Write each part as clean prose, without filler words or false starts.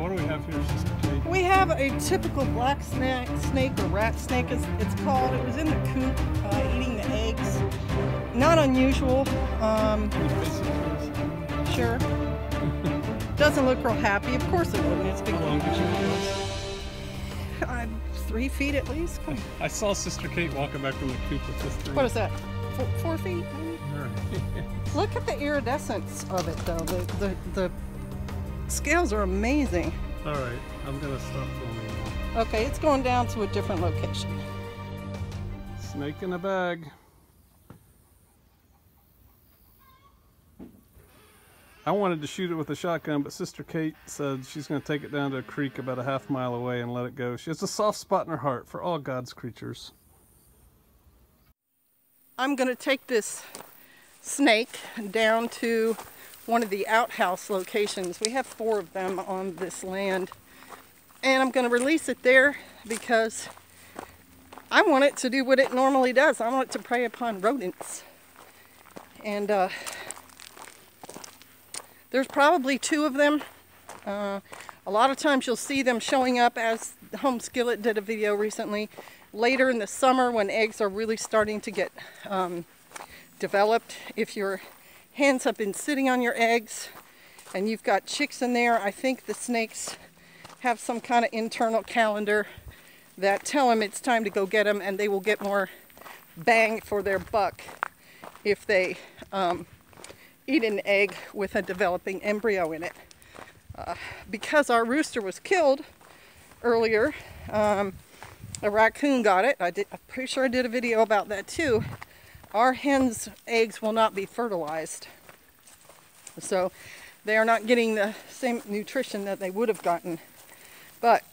what do we have here, Sister Kate? We have a typical black snake or rat snake, it's called. It was in the coop eating the eggs. Not unusual. Sure. Doesn't look real happy. Of course it wouldn't. It's big. How long did you get? 3 feet at least. I saw Sister Kate walking back from the coop with this thing. What is that? 4 feet? Maybe? Right. Look at the iridescence of it, though. The scales are amazing. All right, I'm gonna stop filming now. Okay, it's going down to a different location. Snake in a bag. I wanted to shoot it with a shotgun, but Sister Kate said she's going to take it down to a creek about a half mile away and let it go. She has a soft spot in her heart for all God's creatures. I'm going to take this snake down to one of the outhouse locations. We have 4 of them on this land. And I'm going to release it there because I want it to do what it normally does. I want it to prey upon rodents. And there's probably 2 of them. A lot of times you'll see them showing up, as Home Skillet did a video recently, later in the summer when eggs are really starting to get developed. If your hens have been sitting on your eggs and you've got chicks in there, I think the snakes have some kind of internal calendar that tell them it's time to go get them, and they will get more bang for their buck if they eat an egg with a developing embryo in it. Because our rooster was killed earlier, a raccoon got it. I'm pretty sure I did a video about that too. Our hens' eggs will not be fertilized. So they are not getting the same nutrition that they would have gotten. But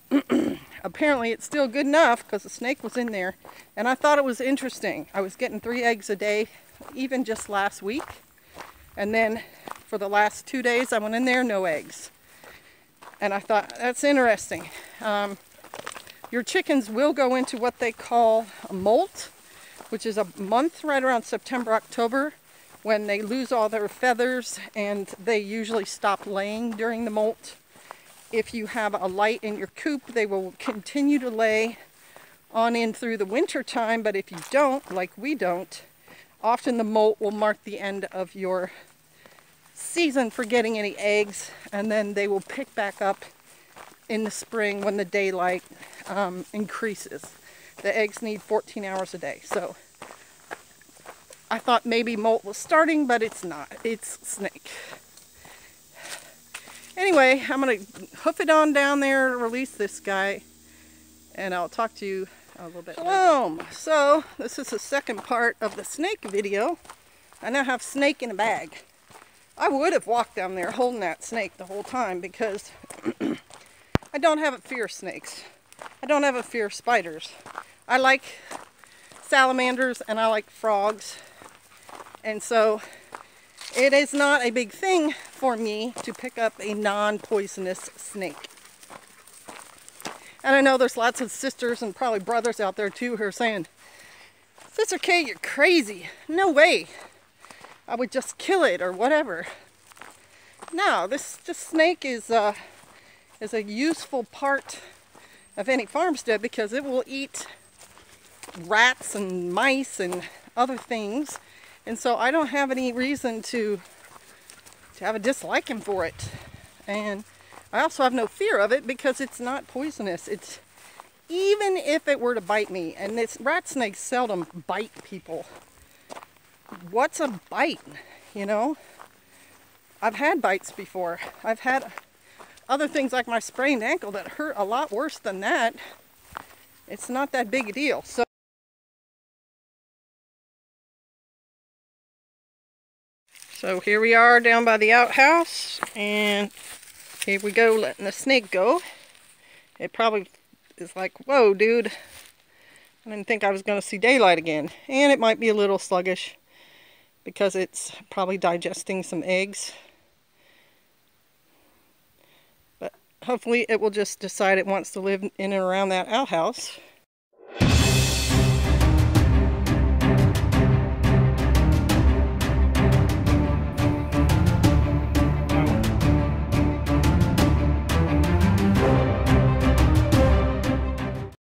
apparently it's still good enough because the snake was in there. And I thought it was interesting. I was getting 3 eggs a day, even just last week. And then for the last 2 days I went in there, no eggs. And I thought, that's interesting. Your chickens will go into what they call a molt, which is a month right around September, October, when they lose all their feathers, and they usually stop laying during the molt. If you have a light in your coop, they will continue to lay on in through the winter time, but if you don't, like we don't, often the molt will mark the end of your season for getting any eggs, and then they will pick back up in the spring when the daylight increases. The eggs need 14 hours a day. So I thought maybe molt was starting, but it's not. It's snake. Anyway, I'm going to hoof it on down there to release this guy, and I'll talk to you a little bit later. So this is the second part of the snake video. I now have snake in a bag. I would have walked down there holding that snake the whole time because I don't have a fear of snakes. I don't have a fear of spiders. I like salamanders and I like frogs. And so it is not a big thing for me to pick up a non-poisonous snake. And I know there's lots of sisters and probably brothers out there too who are saying, Sister Kate, you're crazy. No way. I would just kill it or whatever. No, this snake is a useful part of any farmstead because it will eat rats and mice and other things. And so I don't have any reason to have a disliking for it. And I also have no fear of it because it's not poisonous. It's, even if it were to bite me, and rat snakes seldom bite people. What's a bite, you know? I've had bites before. I've had other things like my sprained ankle that hurt a lot worse than that. It's not that big a deal. So here we are down by the outhouse, and here we go letting the snake go. It probably is like, whoa dude, I didn't think I was going to see daylight again. And it might be a little sluggish because it's probably digesting some eggs. But hopefully it will just decide it wants to live in and around that outhouse.